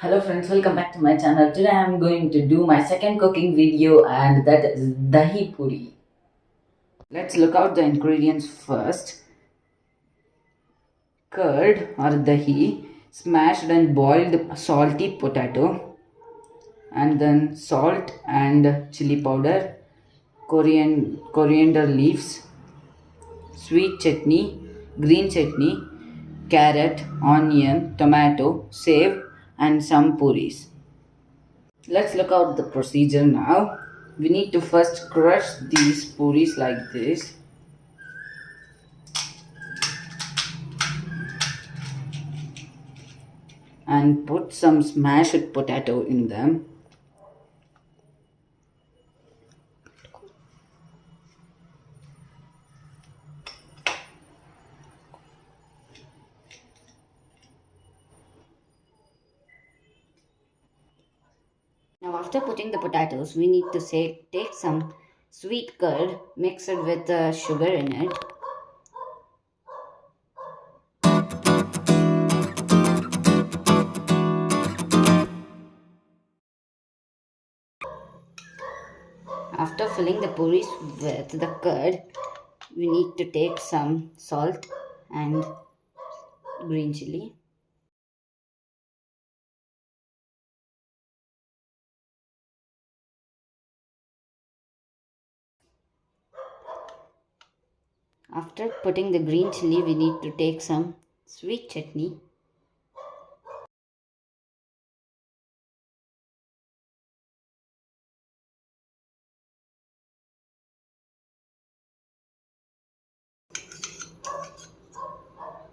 Hello friends, welcome back to my channel. Today I am going to do my second cooking video, and that is dahi puri. Let's look out the ingredients first. Curd or dahi, smashed and boiled salty potato, and then salt and chili powder, coriander leaves, sweet chutney, green chutney, carrot, onion, tomato, save, and some puris. Let's look out the procedure now. We need to first crush these puris like this. And put some smashed potato in them. Now after putting the potatoes, we need to take some sweet curd, mix it with sugar in it. After filling the puris with the curd, we need to take some salt and green chili. After putting the green chili, we need to take some sweet chutney.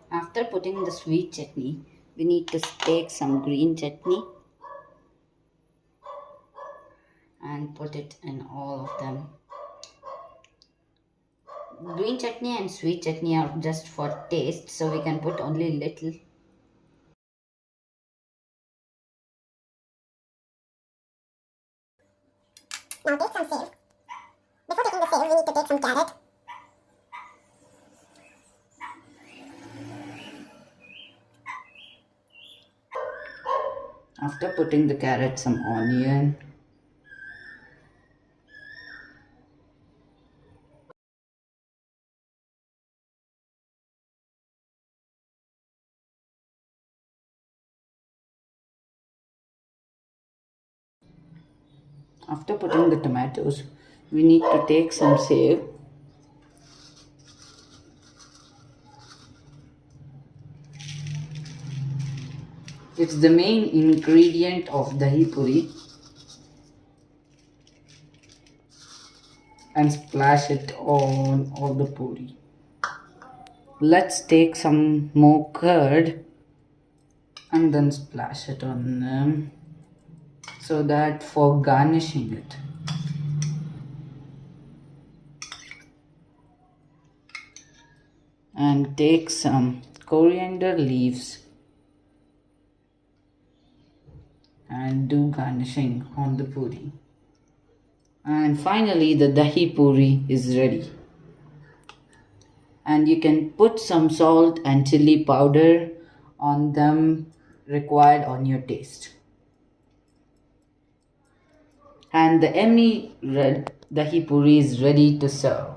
After putting the sweet chutney, we need to take some green chutney and put it in all of them. Green chutney and sweet chutney are just for taste, so we can put only little. Now take some save. Before taking the save, we need to take some carrot. After putting the carrot, some onion. After putting the tomatoes, we need to take some save. It's the main ingredient of dahi puri. And splash it on all the puri. Let's take some more curd and then splash it on them, so that for garnishing it. And take some coriander leaves and do garnishing on the puri. And finally the dahi puri is ready. And you can put some salt and chili powder on them, required on your taste. And the yummy red dahi puri is ready to serve.